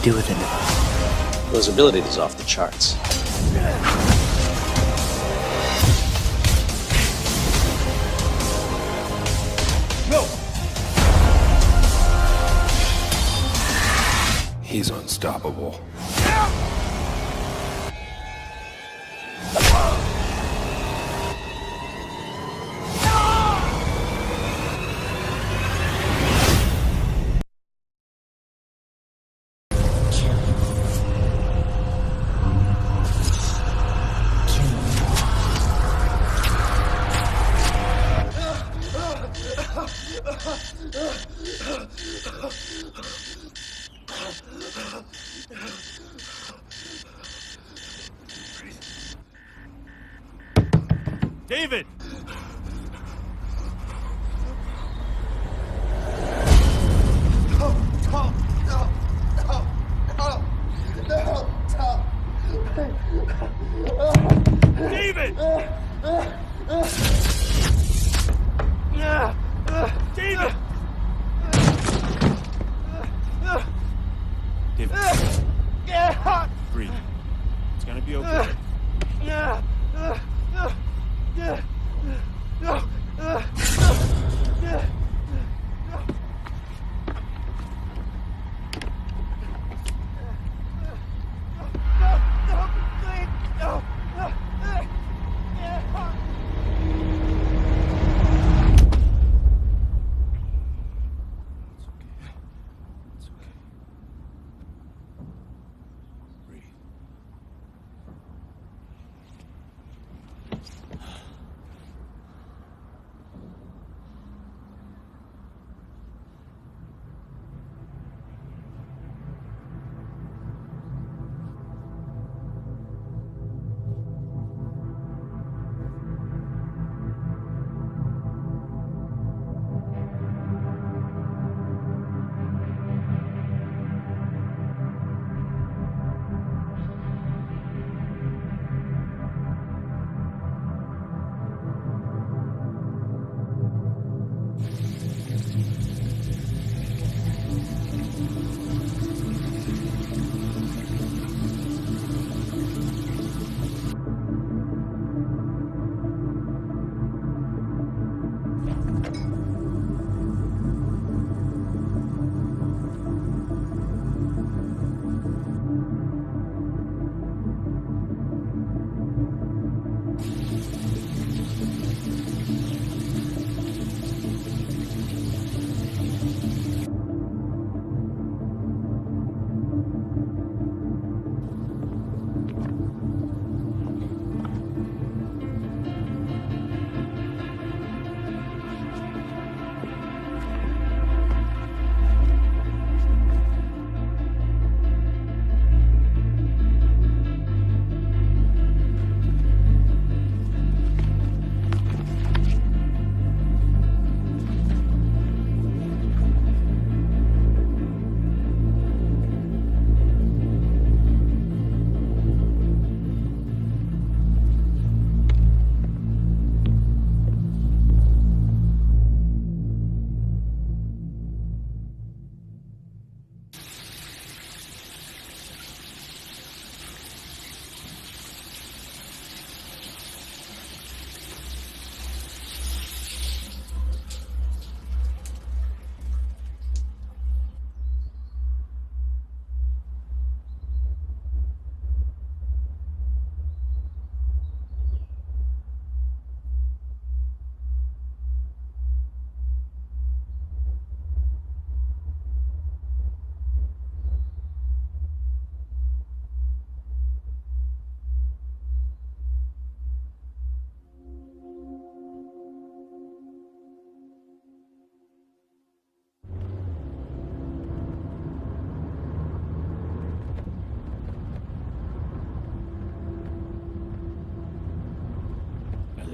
do with it? Those abilities is off the charts. No! He's unstoppable. David! David! David! David. Breathe. It's gonna be okay.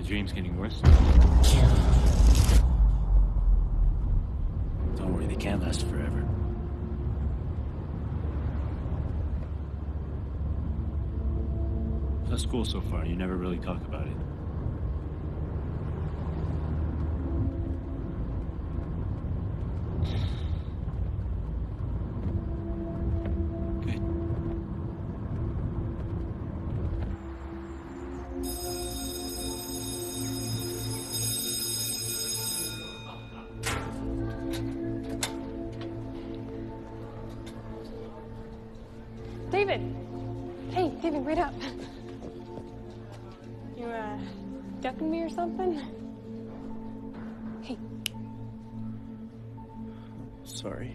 The dream's getting worse. Don't worry, they can't last forever. How's school so far? You never really talk about it. David! Hey, David, wait up. You, ducking me or something? Hey. Sorry.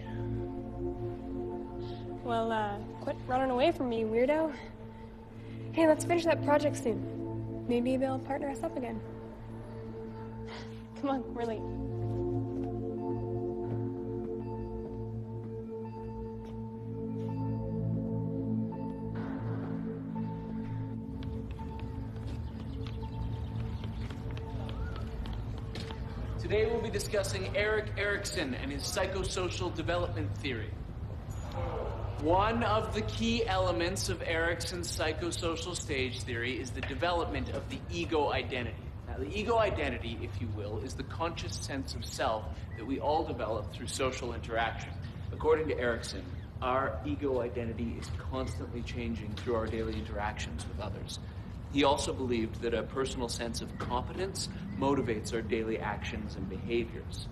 Well, quit running away from me, weirdo. Hey, let's finish that project soon. Maybe they'll partner us up again. Come on, we're late. Today we'll be discussing Erik Erikson and his psychosocial development theory. One of the key elements of Erikson's psychosocial stage theory is the development of the ego identity. Now, the ego identity, if you will, is the conscious sense of self that we all develop through social interaction. According to Erikson, our ego identity is constantly changing through our daily interactions with others. He also believed that a personal sense of competence motivates our daily actions and behaviors.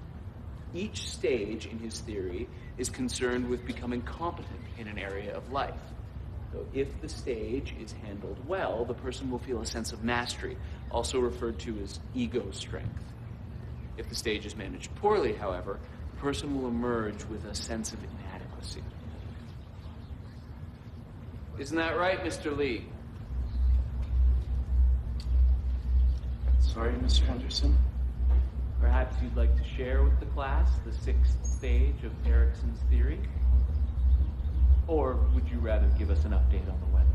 Each stage in his theory is concerned with becoming competent in an area of life. So if the stage is handled well, the person will feel a sense of mastery, also referred to as ego strength. If the stage is managed poorly, however, the person will emerge with a sense of inadequacy. Isn't that right, Mr. Lee? Sorry, Mr. Henderson. Perhaps you'd like to share with the class the sixth stage of Erikson's theory? Or would you rather give us an update on the weather?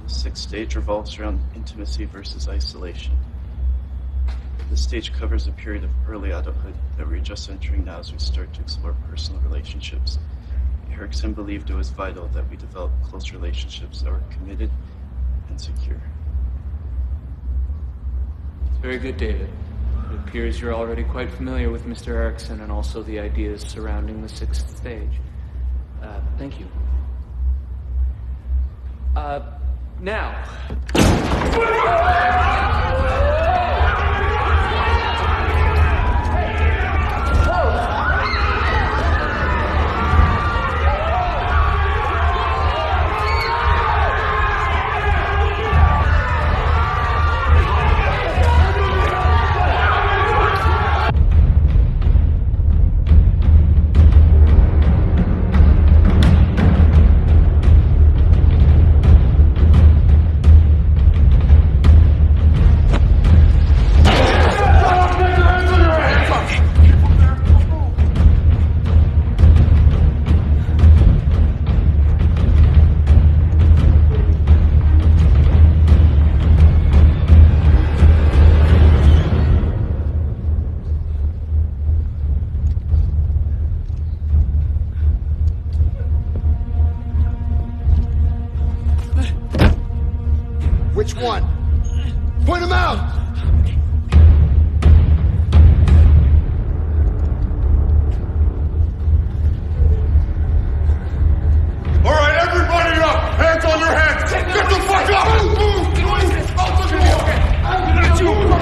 The sixth stage revolves around intimacy versus isolation. This stage covers a period of early adulthood that we're just entering now as we start to explore personal relationships. Erikson believed it was vital that we develop close relationships that were committed and secure. Very good, David. It appears you're already quite familiar with Mr. Erikson and also the ideas surrounding the sixth stage. Thank you. Now... Which one? Point him out! All right, everybody up! Hands on your heads! Get the fuck up! Move! Get you!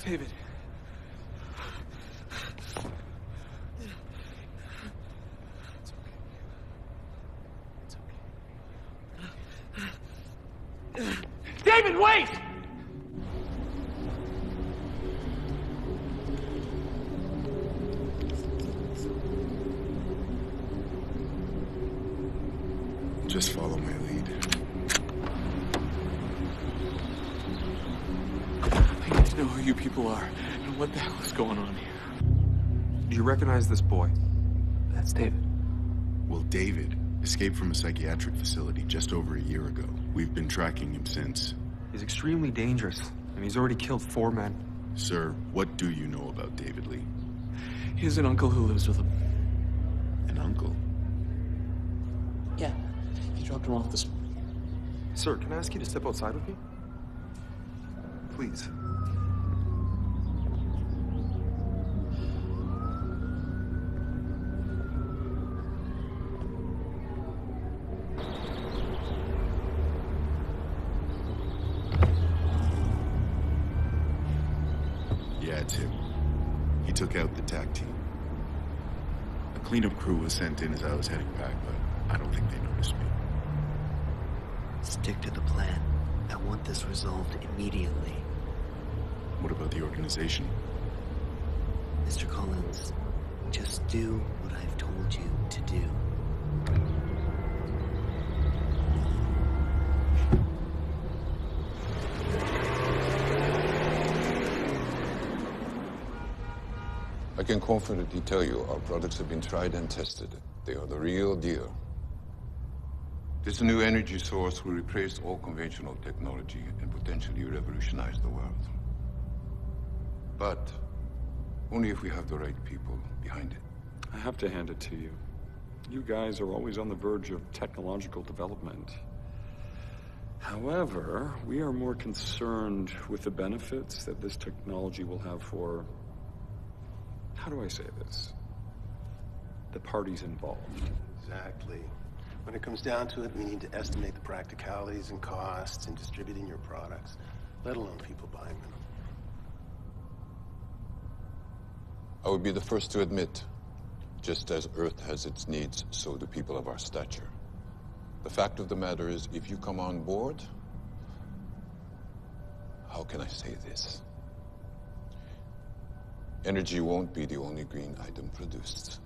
David. David, wait! Just follow my lead. I need to know who you people are and what the hell is going on here. Do you recognize this boy? That's David. Well, David escaped from a psychiatric facility just over a year ago. We've been tracking him since. He's extremely dangerous, and he's already killed 4 men. Sir, what do you know about David Lee? He has an uncle who lives with him. An uncle? Yeah, he dropped him off this morning. Sir, can I ask you to step outside with me? Please. Yeah, it's him. He took out the TAC team. A cleanup crew was sent in as I was heading back, but I don't think they noticed me. Stick to the plan. I want this resolved immediately. What about the organization? Mr. Collins, just do what I've told you to do. I can confidently tell you our products have been tried and tested. They are the real deal. This new energy source will replace all conventional technology and potentially revolutionize the world. But only if we have the right people behind it. I have to hand it to you. You guys are always on the verge of technological development. However, we are more concerned with the benefits that this technology will have for, how do I say this? The parties involved. Exactly. When it comes down to it, we need to estimate the practicalities and costs in distributing your products, let alone people buying them. I would be the first to admit, just as Earth has its needs, so do people of our stature. The fact of the matter is, if you come on board, how can I say this? Energy won't be the only green item produced.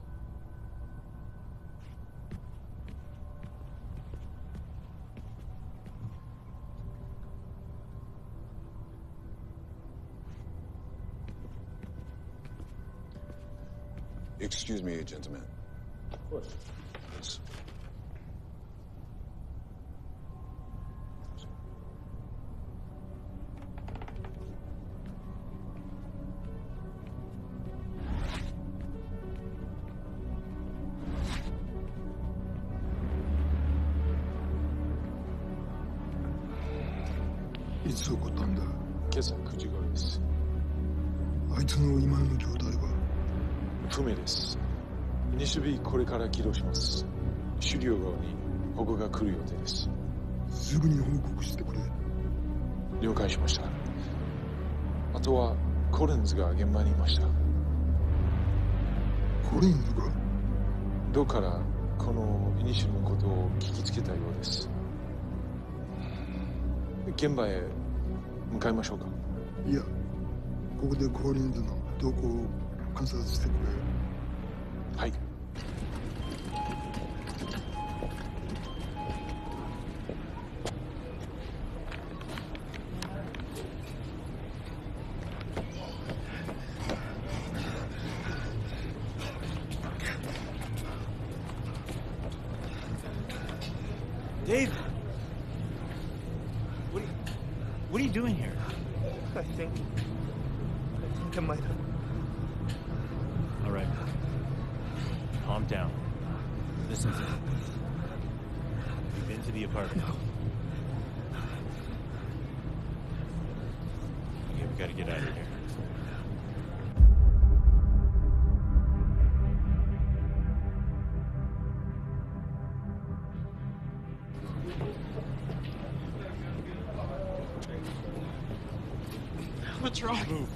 Excuse me, gentlemen. Of course. Yes.いつ起こったんだ。今朝9時頃です。あいつの今の状態は不明です。西日これから起動します。狩猟側に保護が来る予定です。すぐに報告してくれ。了解しました。あとはコリンズが現場にいました。コリンズが？どうからこのイニシルのことを聞きつけたようです。現場へ向かいましょうか。いや、ここでコリンズの動向を観察してくれ。はい。Dave! What are you doing here? I think I might have. All right. Calm down. Listen to me. You've been to the apartment. No. Okay, we gotta get out of here. What's wrong? Move.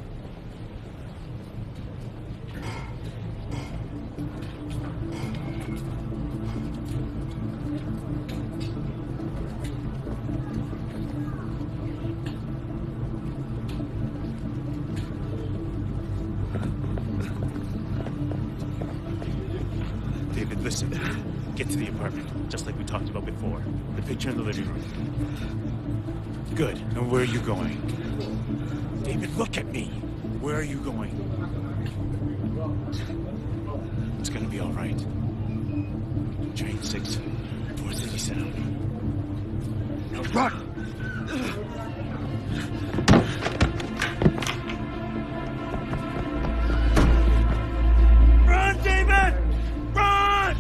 David, listen. Get to the apartment, just like we talked about before. The picture in the living room. Good. And where are you going? David, look at me. Where are you going? It's gonna be all right. Train 6, towards City Center. Now run! Run, David! Run!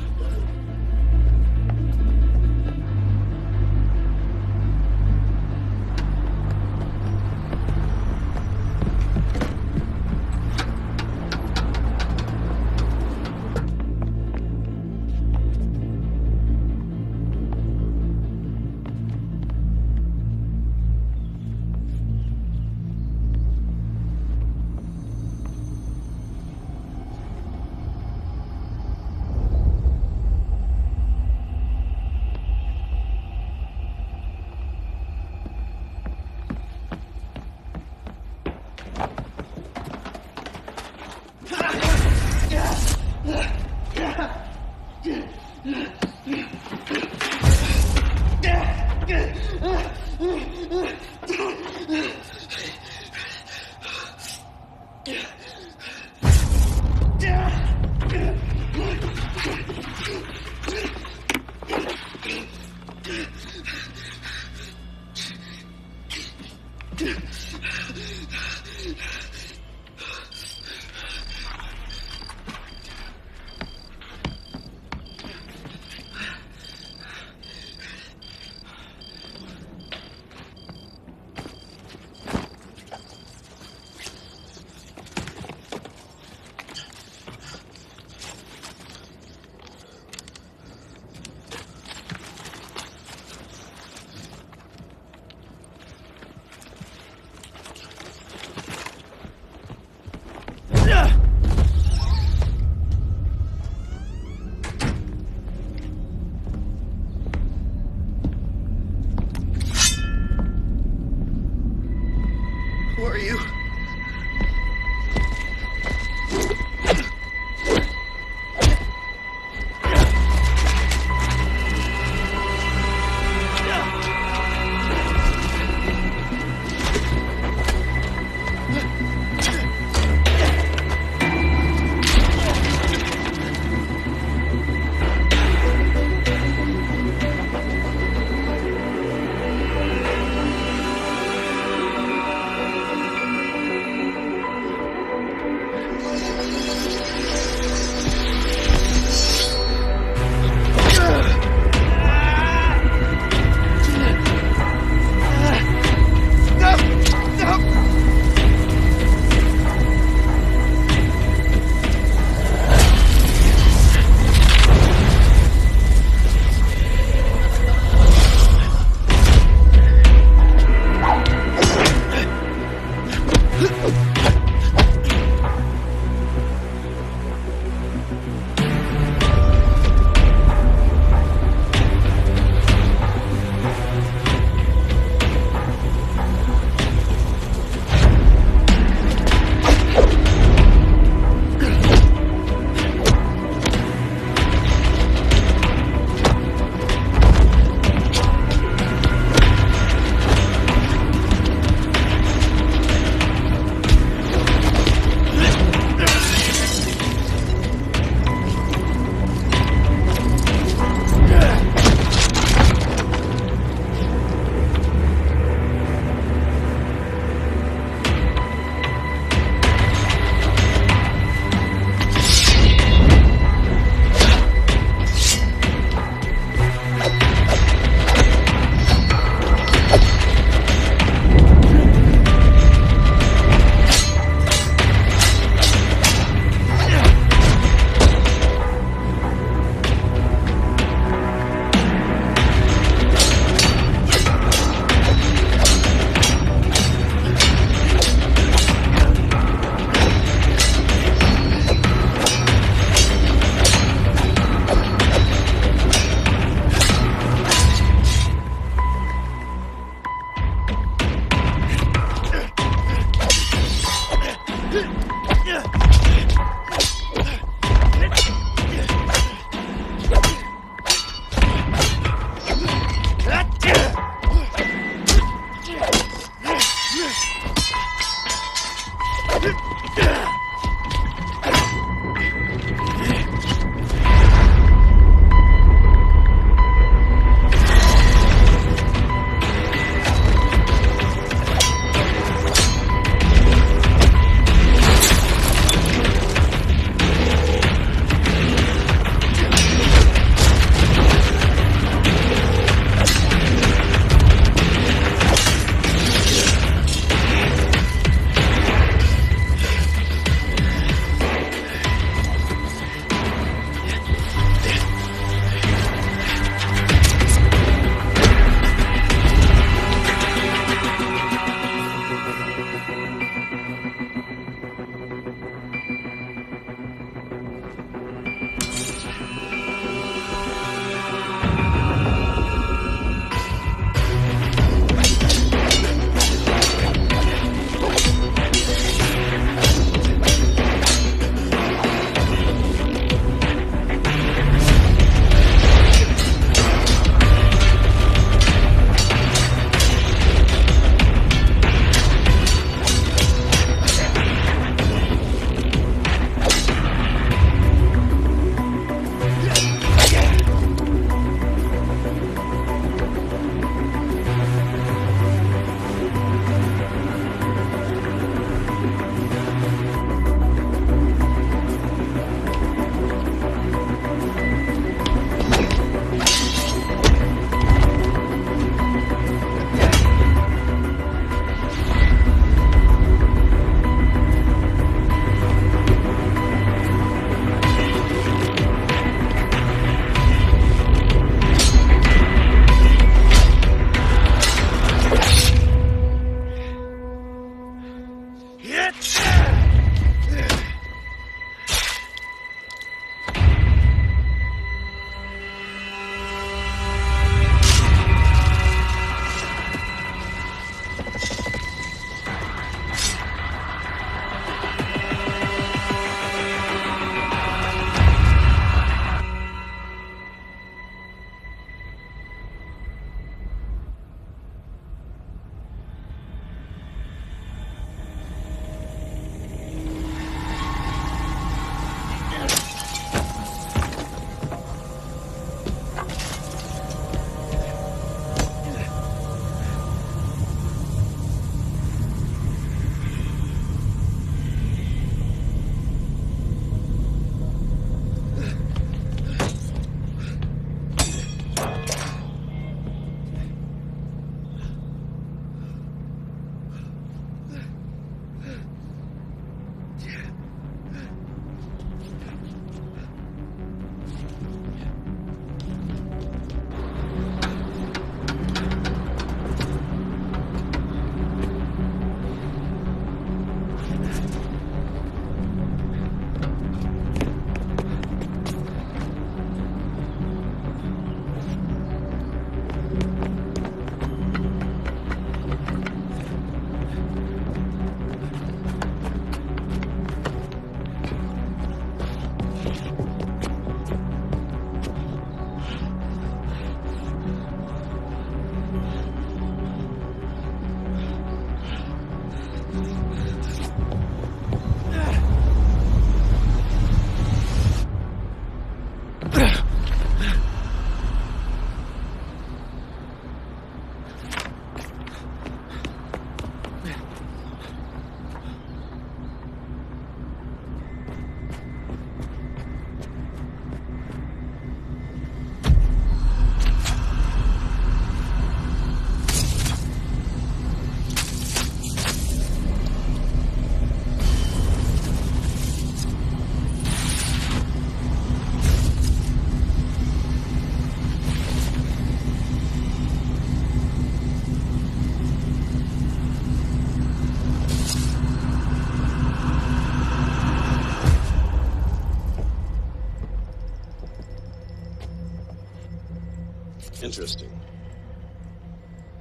Interesting.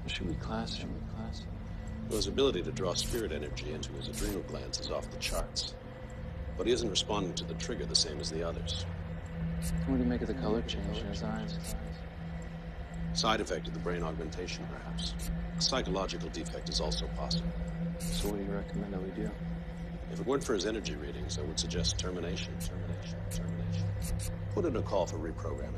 Should we class him? Well, his ability to draw spirit energy into his adrenal glands is off the charts. But he isn't responding to the trigger the same as the others. What do you make of the color change in his eyes? Side effect of the brain augmentation, perhaps. A psychological defect is also possible. So what do you recommend that we do? If it weren't for his energy readings, I would suggest termination. Put in a call for reprogramming.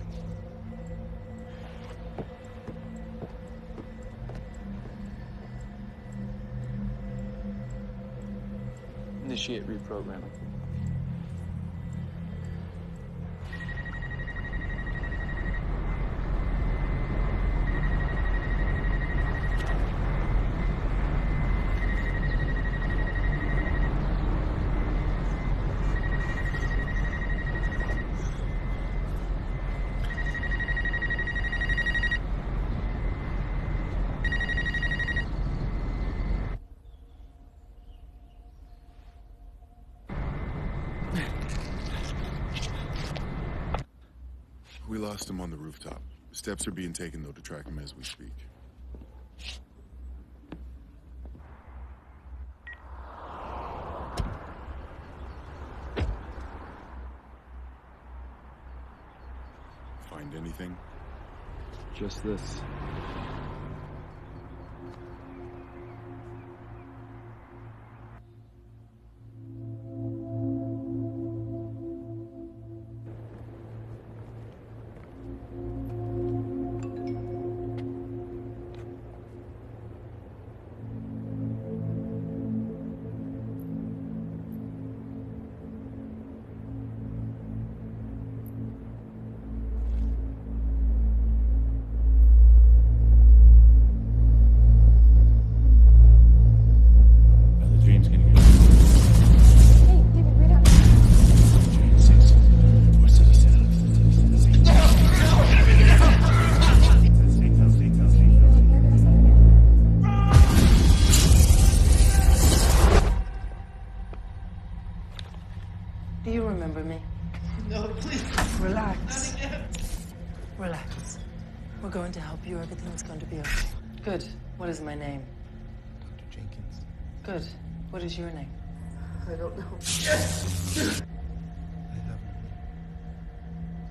Initiate reprogramming. We lost him on the rooftop. Steps are being taken, though, to track him as we speak. Find anything? Just this. Do you remember me? No, please. Relax. Relax. We're going to help you. Everything's going to be okay. Good. What is my name? Dr. Jenkins. Good. What is your name? I don't know.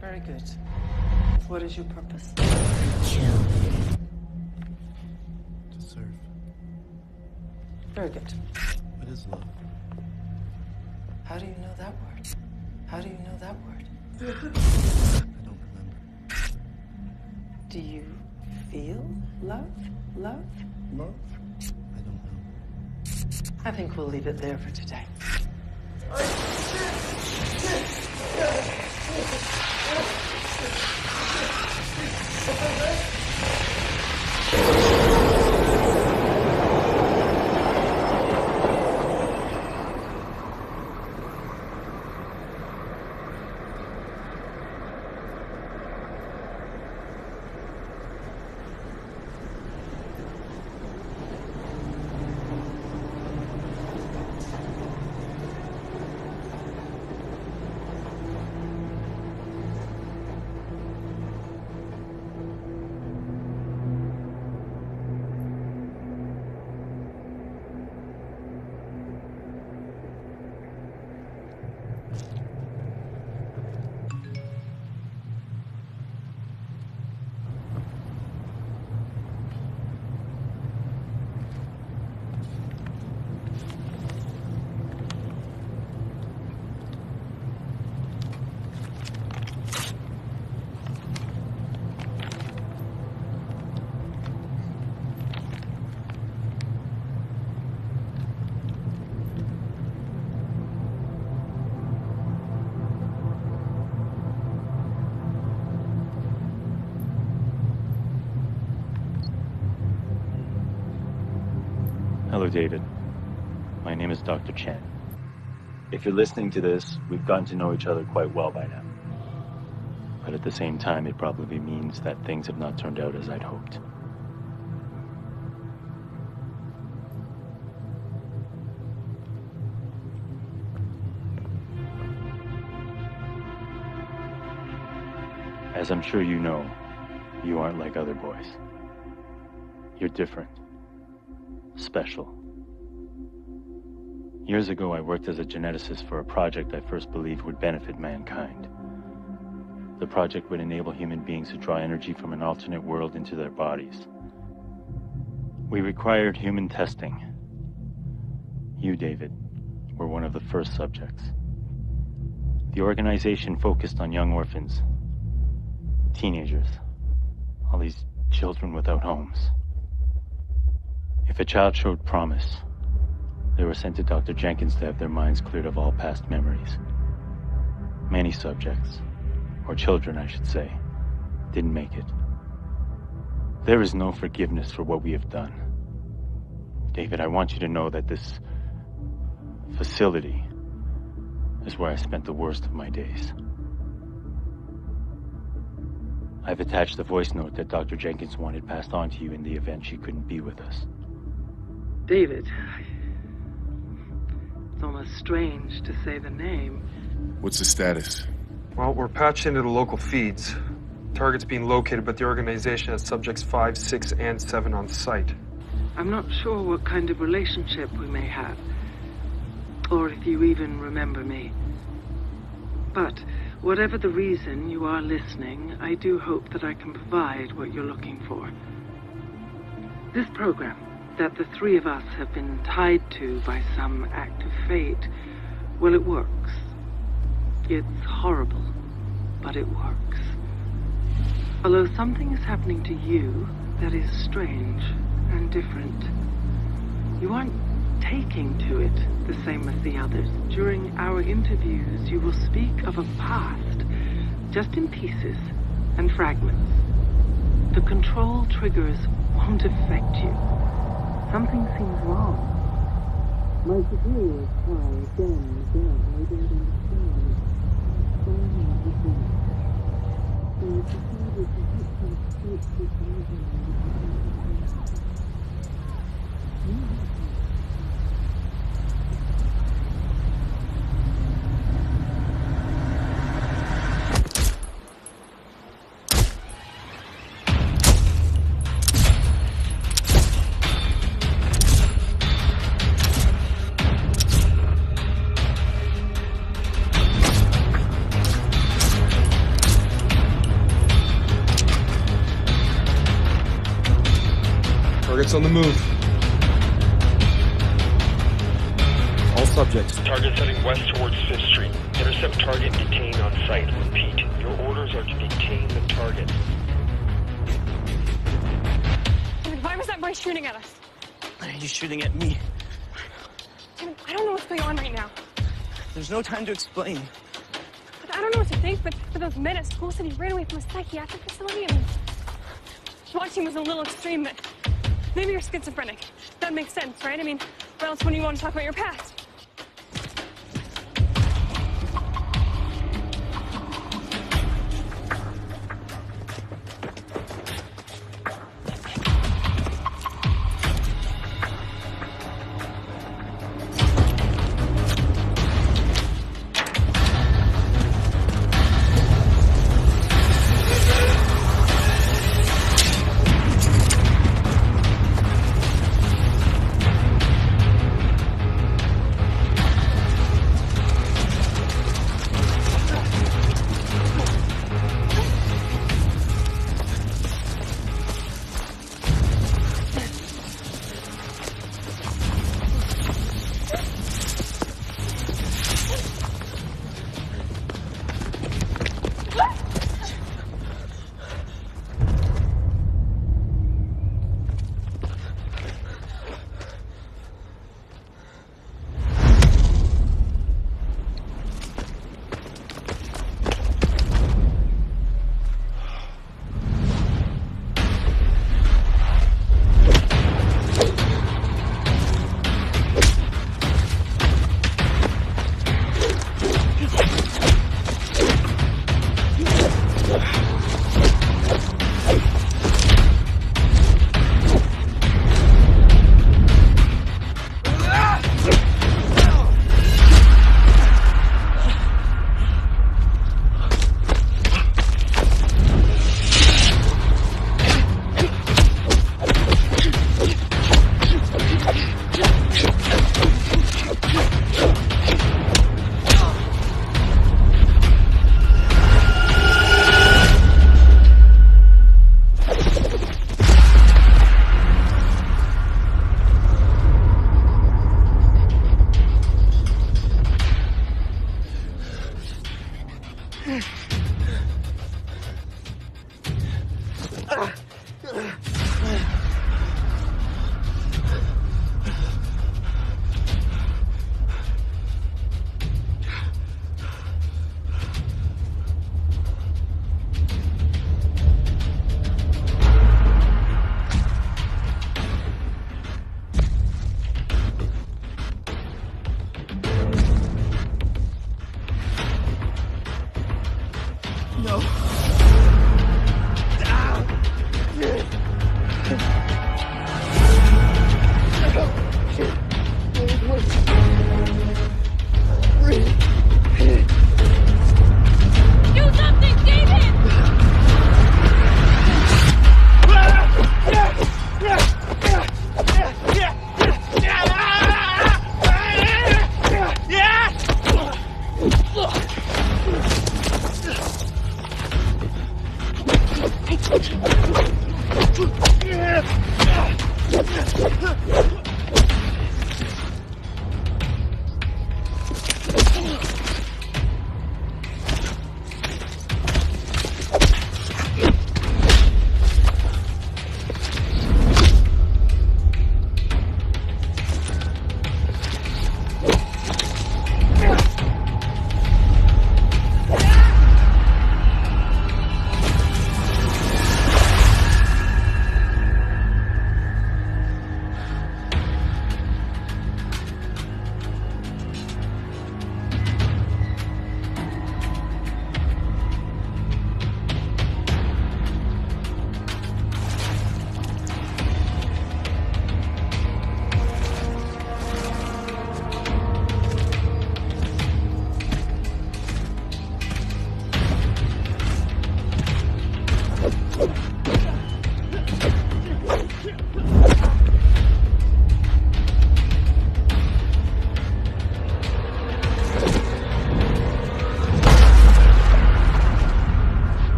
Very good. What is your purpose? Chill. To serve. Very good. What is love? How do you know that word? How do you know that word? I don't remember. Do you feel love? Love? Love? I don't know. I think we'll leave it there for today. Hello, David. My name is Dr. Chen. If you're listening to this, we've gotten to know each other quite well by now. But at the same time, it probably means that things have not turned out as I'd hoped. As I'm sure you know, you aren't like other boys. You're different. Special. Years ago, I worked as a geneticist for a project I first believed would benefit mankind. The project would enable human beings to draw energy from an alternate world into their bodies. We required human testing. You, David, were one of the first subjects. The organization focused on young orphans, teenagers, all these children without homes. If a child showed promise, they were sent to Dr. Jenkins to have their minds cleared of all past memories. Many subjects, or children I should say, didn't make it. There is no forgiveness for what we have done. David, I want you to know that this facility is where I spent the worst of my days. I've attached the voice note that Dr. Jenkins wanted passed on to you in the event she couldn't be with us. David, it's almost strange to say the name. What's the status? Well, we're patched into the local feeds. Target's being located, but the organization has subjects 5, 6, and 7 on site. I'm not sure what kind of relationship we may have, or if you even remember me. But whatever the reason you are listening, I do hope that I can provide what you're looking for. This program that the three of us have been tied to by some act of fate, well, it works. It's horrible, but it works. Although something is happening to you that is strange and different. You aren't taking to it the same as the others. During our interviews, you will speak of a past, just in pieces and fragments. The control triggers won't affect you. Something seems wrong. My superiors try again and again. They don't understand. So everything. So you decided to hit some state situation. Target's on the move. All subjects. Target heading west towards 5th Street. Intercept target, detain on site. Repeat, your orders are to detain the target. David, why was that boy shooting at us? He's shooting at me. David, I don't know what's going on right now. There's no time to explain. But I don't know what to think, but for those men at school said he ran away from a psychiatric facility. I mean, watching was a little extreme, but maybe you're schizophrenic. That makes sense, right? I mean, or else when you want to talk about your past.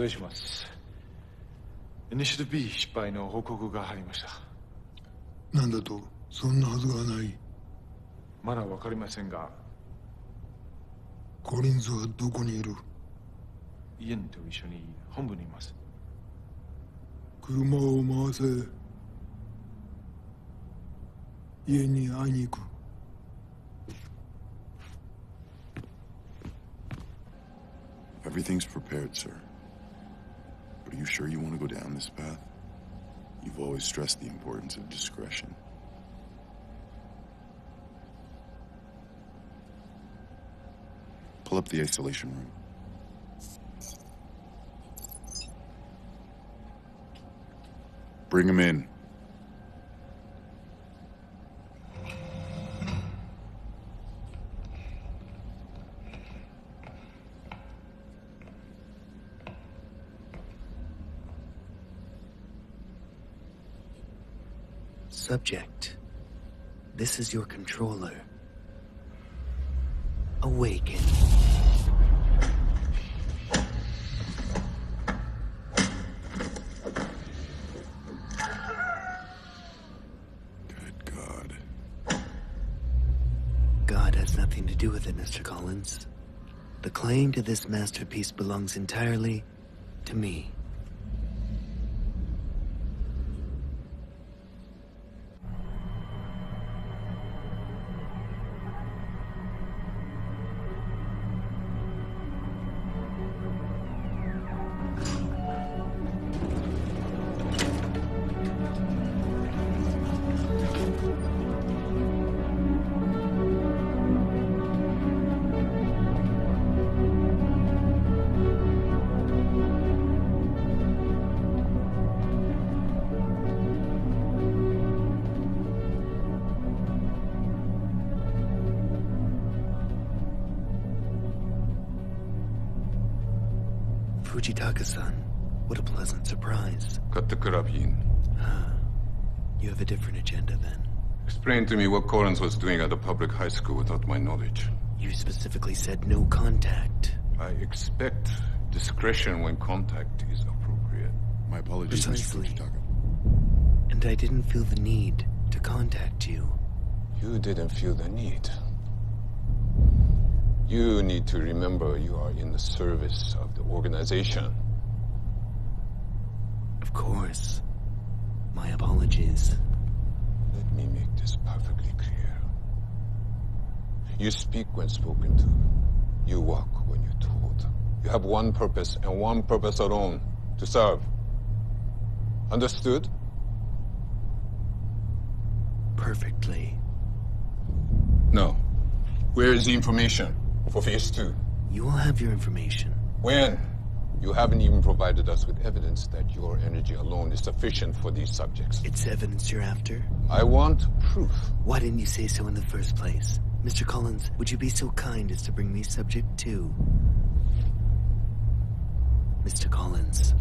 失礼します。イニシティブ B 失敗の報告が入りました。なんだと？そんなはずがない。まだわかりませんが、コリンズはどこにいる？イエンと一緒に本部にいます。車を回せ。家に会いに行く。Everything's prepared, sir. But are you sure you want to go down this path? You've always stressed the importance of discretion. Pull up the isolation room. Bring him in. Subject, this is your controller. Awaken. Good God. God has nothing to do with it, Mr. Collins. The claim to this masterpiece belongs entirely to me. Fujitaka-san, what a pleasant surprise. Cut the carabine. You have a different agenda then. Explain to me what Collins was doing at a public high school without my knowledge. You specifically said no contact. I expect discretion when contact is appropriate. My apologies, Precisely. Mr. Fujitaka. And I didn't feel the need to contact you. You didn't feel the need. You need to remember you are in the service of the organization. Of course. My apologies. Let me make this perfectly clear. You speak when spoken to. You walk when you're told. You have one purpose and one purpose alone: to serve. Understood? Perfectly. No. Where is the information for Phase 2? You will have your information. When? You haven't even provided us with evidence that your energy alone is sufficient for these subjects. It's evidence you're after? I want proof. Why didn't you say so in the first place? Mr. Collins, would you be so kind as to bring me subject 2? Mr. Collins.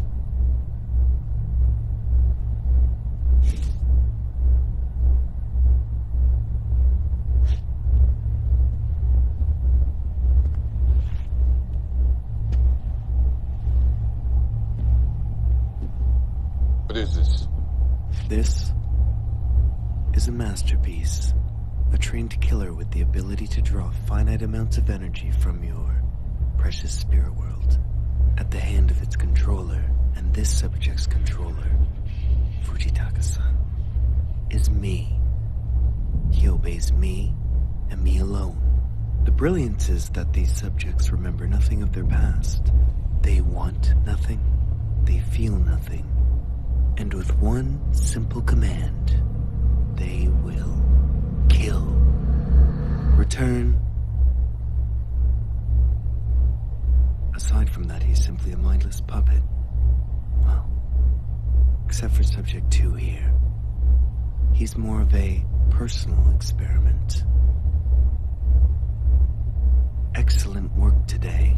What is this? This is a masterpiece. A trained killer with the ability to draw finite amounts of energy from your precious spirit world at the hand of its controller. And this subject's controller, Fujitaka-san, is me. He obeys me and me alone. The brilliance is that these subjects remember nothing of their past. They want nothing. They feel nothing. And with one simple command, they will kill. Return. Aside from that, he's simply a mindless puppet. Well, except for Subject 2 here. He's more of a personal experiment. Excellent work today.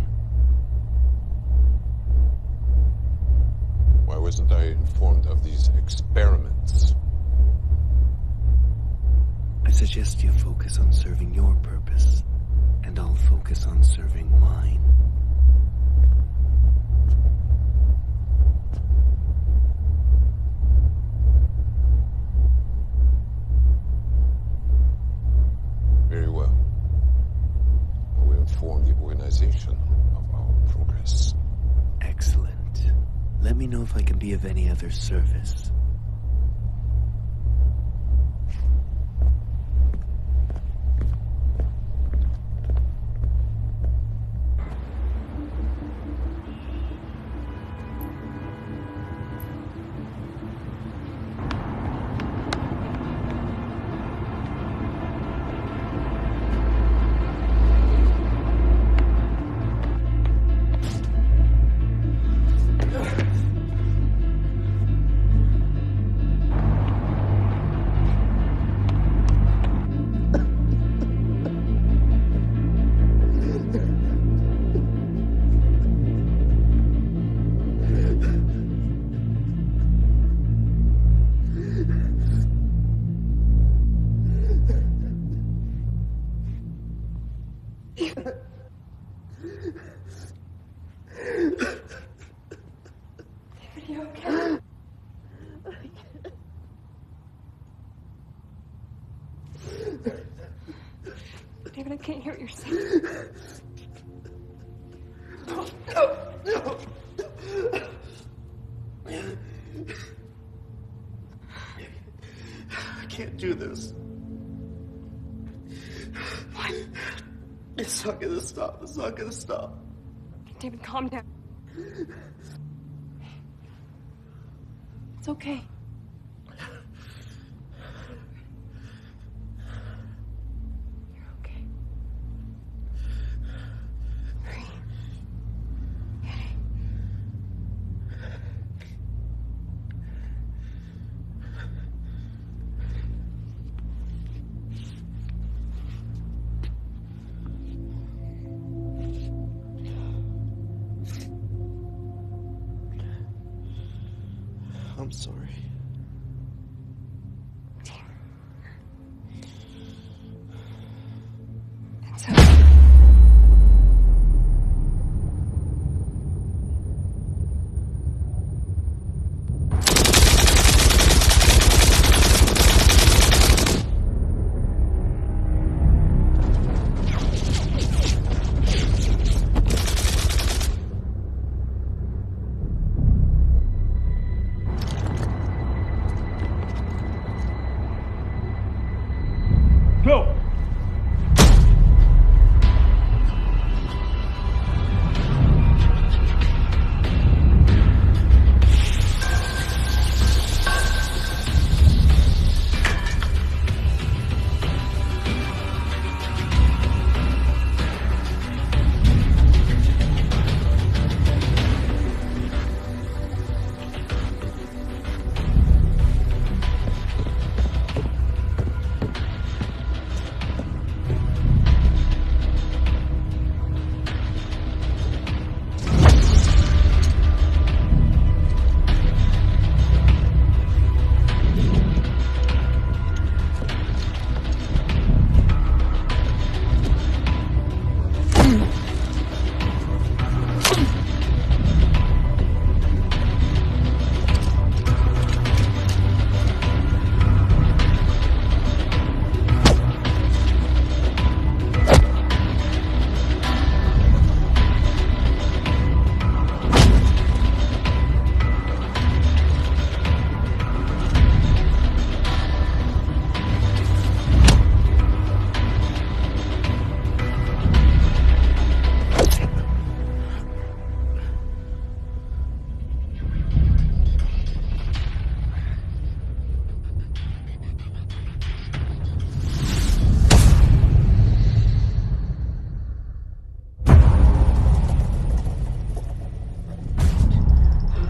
Why wasn't I informed of these experiments? I suggest you focus on serving your purpose, and I'll focus on serving mine. Let me know if I can be of any other service. David, I can't hear what you're saying. No. I can't do this. What? It's not gonna stop. It's not gonna stop. David, calm down. It's okay. You're okay. Breathe. I'm sorry. It's okay. Go!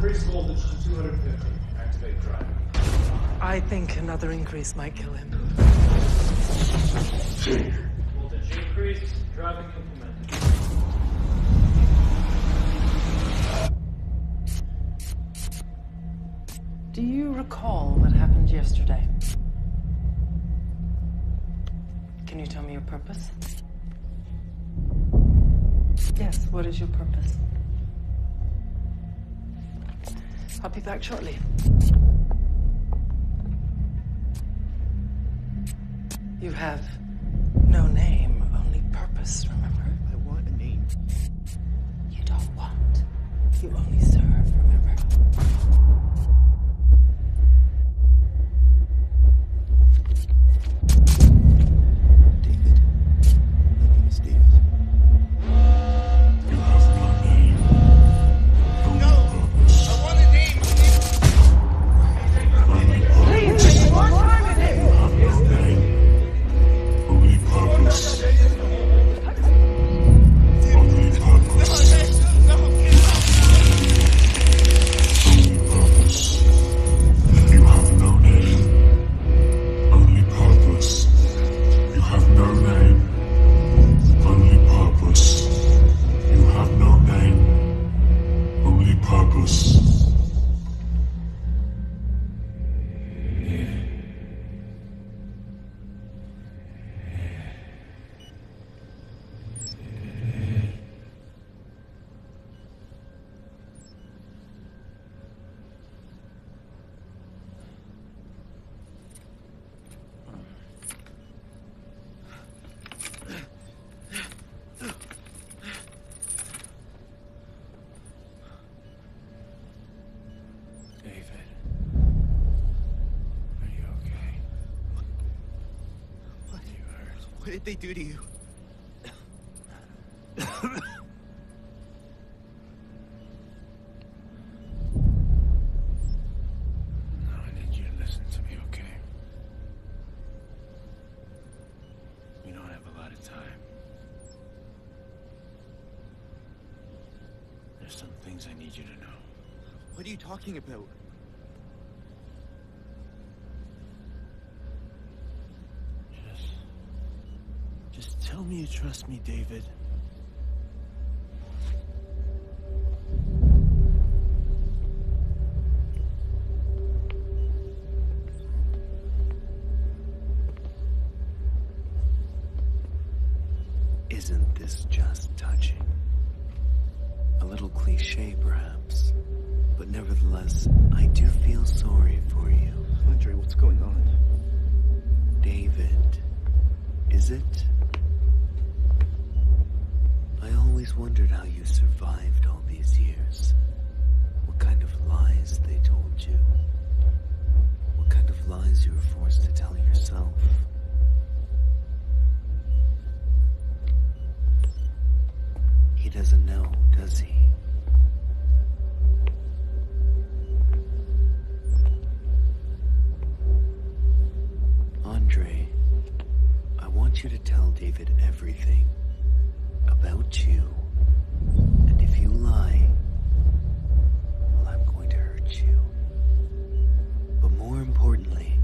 Increase voltage to 250. Activate drive. I think another increase might kill him. Voltage increase. Driving implemented. Do you recall what happened yesterday? Can you tell me your purpose? Yes, what is your purpose? I'll be back shortly. You have no name, only purpose, remember? I want a name. You don't want. You only serve, remember? did they do to you? I need you to listen to me, okay? We don't have a lot of time. There's some things I need you to know. What are you talking about? Just tell me you trust me, David. Isn't this just touching? A little cliche, perhaps, but nevertheless, I do feel sorry for you. Andre, what's going on? David, is it? I always wondered how you survived all these years. What kind of lies they told you. What kind of lies you were forced to tell yourself. He doesn't know, does he? Andre, I want you to tell David everything about you. And if you lie, well, I'm going to hurt you. But more importantly,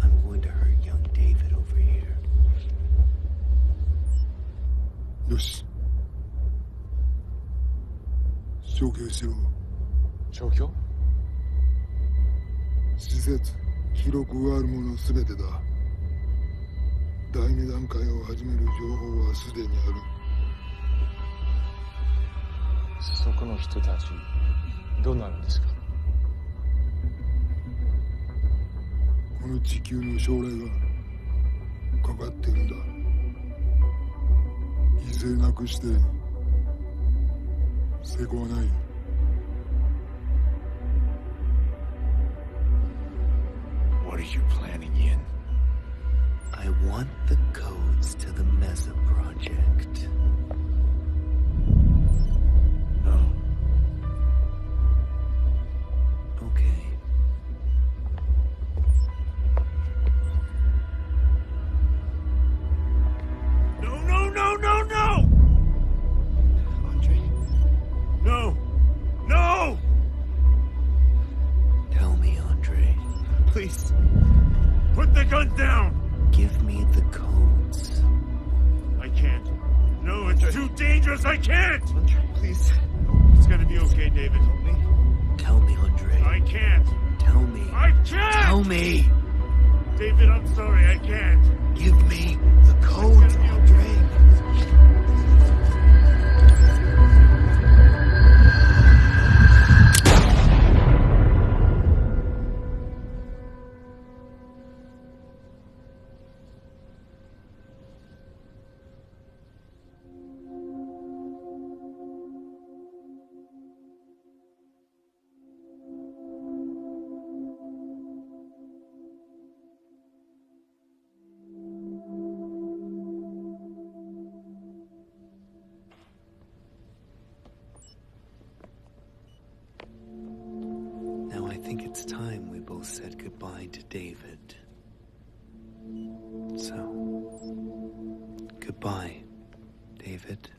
I'm going to hurt young David over here. よし。消去しろ。消去？施設、記録があるものすべてだ。第二段階を始める情報はすでにある。そこの人たち、どうなるんですか？この地球の将来がかかってるんだ。犠牲なくして成功はない。What are you planning, Yin? I want the codes to the Mesa project. No. Okay. No, no, no, no, no! Andre. No! No! Tell me, Andre. Please. Put the gun down! Give me the codes. I can't. No, it's too dangerous. I can't! Andre, please. It's gonna be okay, David. Help me. Tell me, Andre. I can't. Tell me. I can't! Tell me! David, I'm sorry. I can't. Give me the codes, Andre. I think it's time we both said goodbye to David. So, goodbye, David.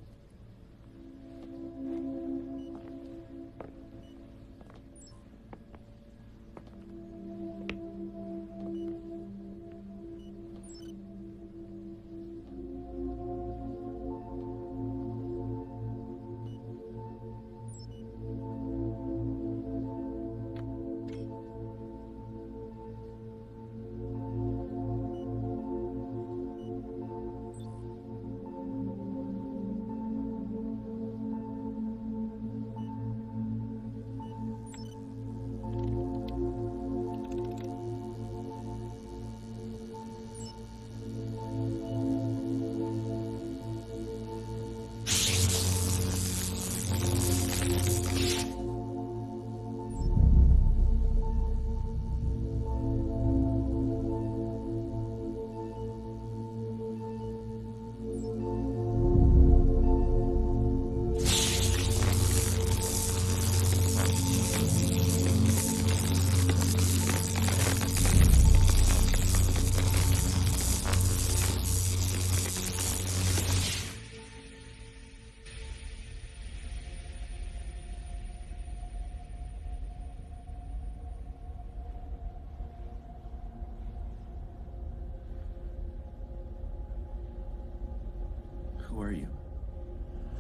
Who are you?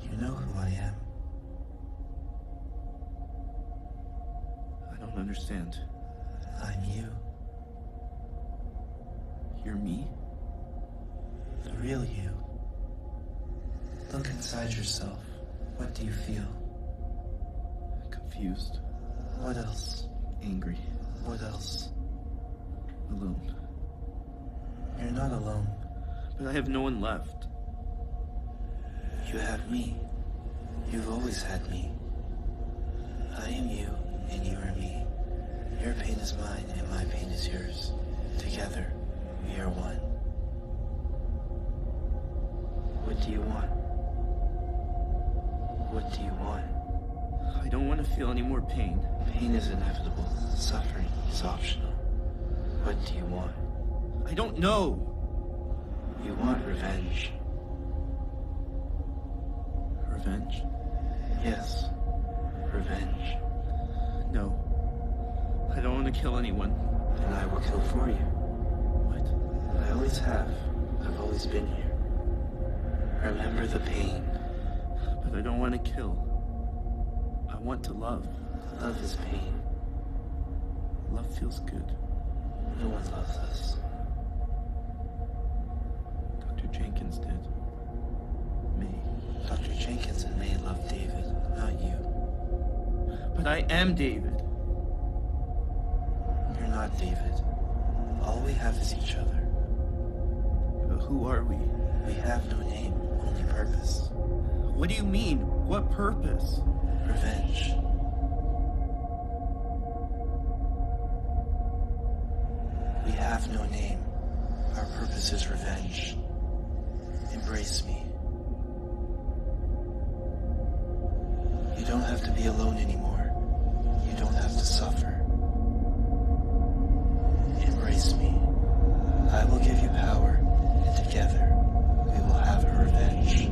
You know who I am. I don't understand. I'm you. You're me? The real you. Look inside yourself. What do you feel? Confused. What else? Angry. What else? Alone. You're not alone. But I have no one left. You have me. You've always had me. I am you, and you are me. Your pain is mine, and my pain is yours. Together, we are one. What do you want? What do you want? I don't want to feel any more pain. Pain is inevitable. Suffering is optional. What do you want? I don't know. You want revenge. Revenge? Yes. Revenge. No. I don't want to kill anyone. Then I will kill for you. What? I always have. I've always been here. Remember the pain. But I don't want to kill. I want to love. Love is pain. Love feels good. No one loves us. Dr. Jenkins did. May. Dr. Jenkins and May loved David, not you. But I am David. You're not David. All we have is each other. But who are we? We have no name, only purpose. What do you mean? What purpose? Revenge. We have no name. Our purpose is revenge. Embrace me. You don't have to be alone anymore. You don't have to suffer. Embrace me. I will give you power, and together we will have a revenge.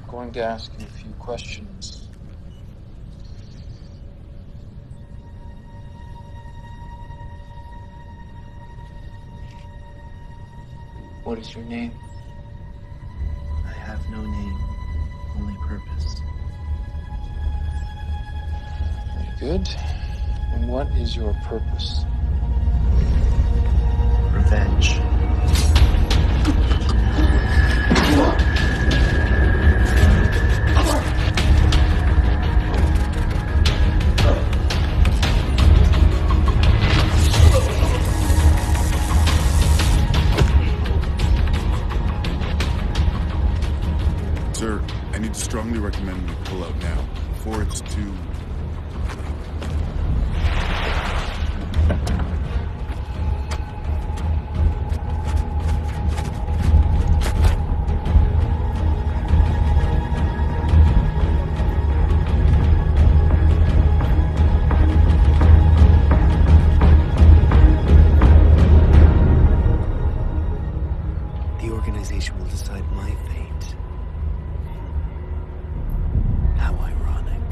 I'm going to ask you a few questions. What is your name? I have no name, only purpose. Very good. And what is your purpose? Revenge. Sir, I need to strongly recommend we pull out now, before it's too... The organization will decide my fate. How ironic.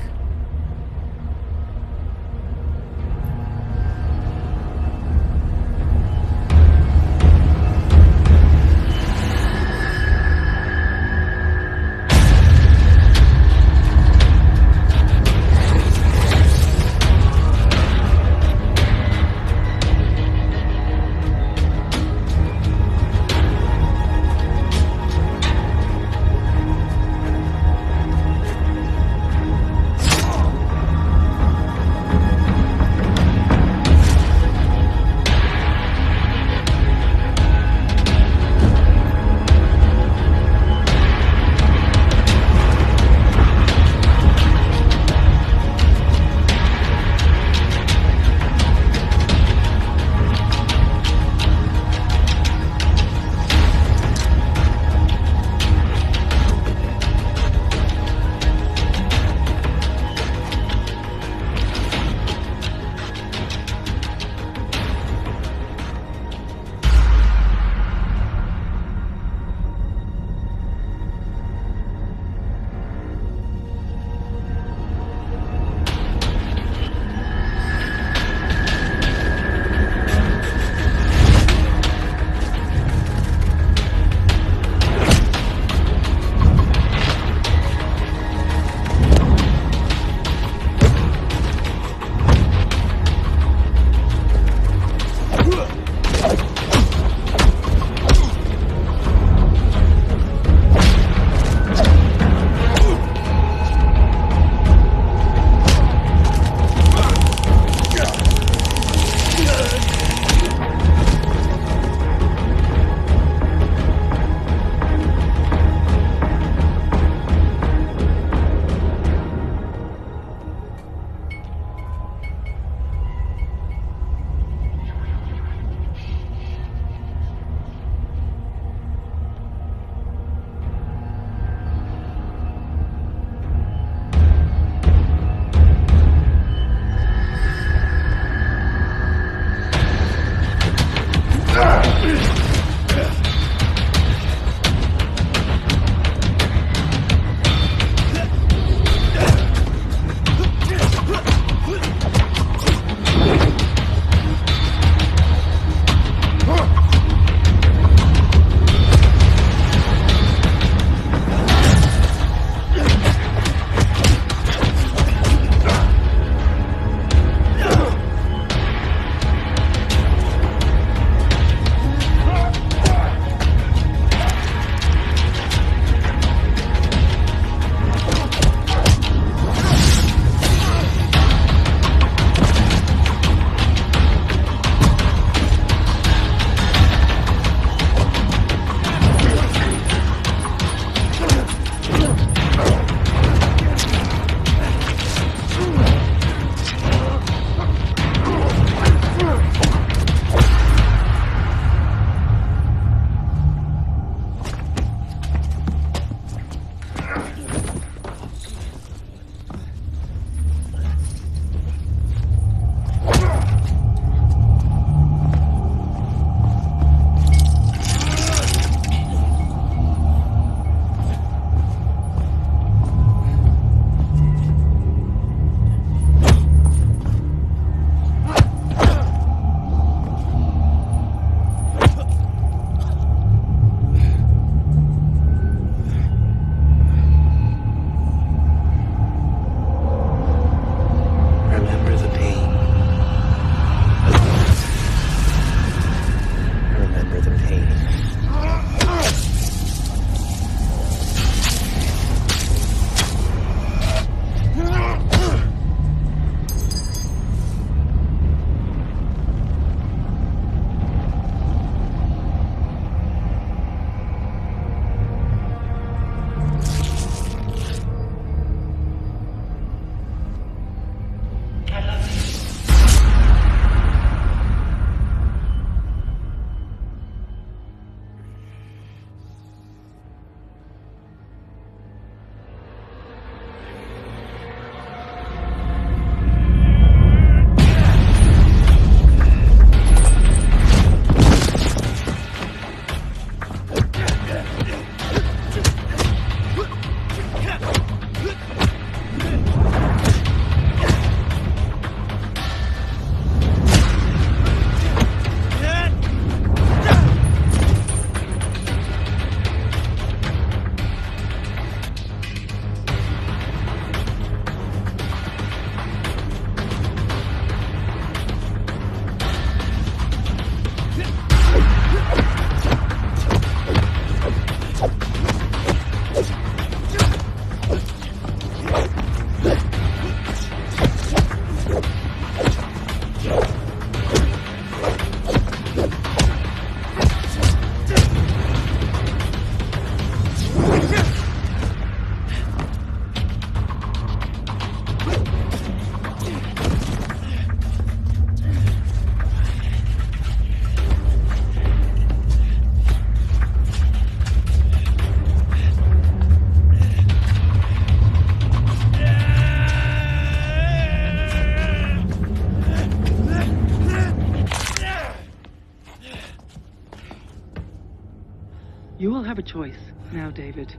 You will have a choice now, David.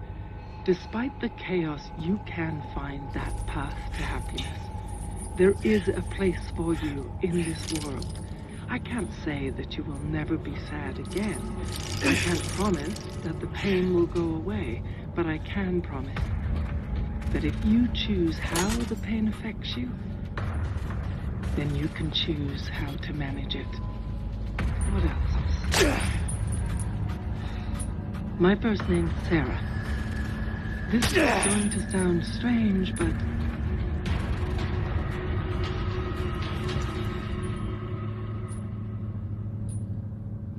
Despite the chaos, you can find that path to happiness. There is a place for you in this world. I can't say that you will never be sad again. I can't promise that the pain will go away, but I can promise that if you choose how the pain affects you, then you can choose how to manage it. What else? My first name's Sarah. This is going to sound strange, but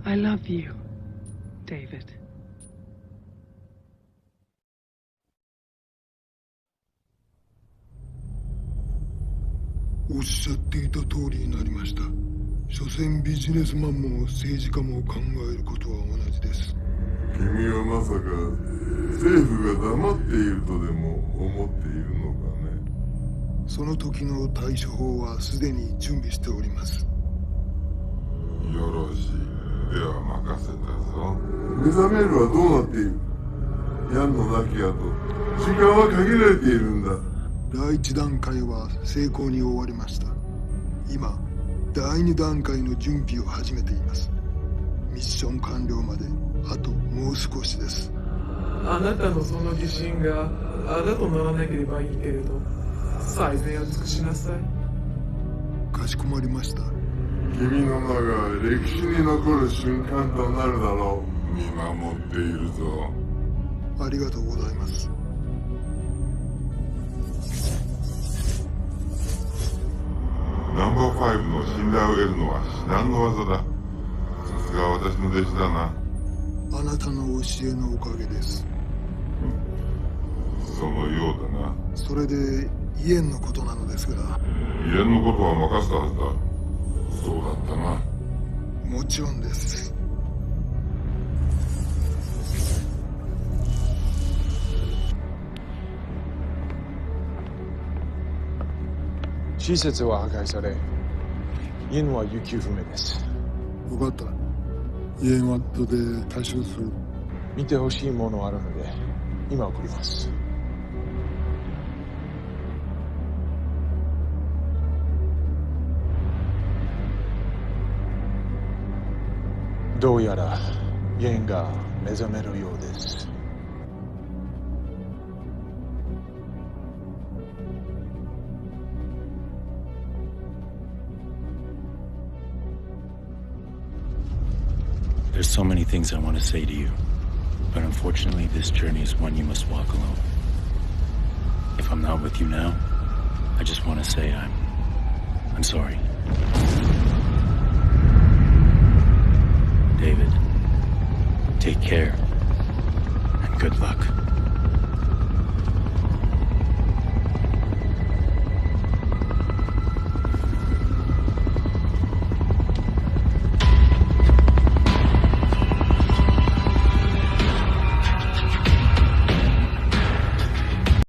I love you, David. おっしゃっていた通りになりました。所詮ビジネスマンも政治家も考えることは同じです。君はまさか政府が黙っているとでも思っているのかね。その時の対処法はすでに準備しております。よろしい。では任せたぞ。目覚めるはどうなっている？ヤンの亡き後、時間は限られているんだ。第一段階は成功に終わりました。今、第二段階の準備を始めています。ミッション完了まであともう少しです。あなたのその自信があだとならなければいいけれど、最善を尽くしなさい。かしこまりました。君の名が歴史に残る瞬間となるだろう。見守っているぞ。ありがとうございます。ナンバー5の信頼を得るのは至難の技だ。さすが私の弟子だな。あなたの教えのおかげです。そのようだな。それでイエンのことなのですが。イエンのことは任せたはずだ。そうだったな。もちろんです。施設は破壊され、イエンは行方不明です。分かった。イエンは後で対処する。見てほしいものあるので、今送ります。どうやらイエンが目覚めるようです。There's so many things I want to say to you, but unfortunately this journey is one you must walk alone. If I'm not with you now, I just want to say I'm sorry. David, take care, and good luck.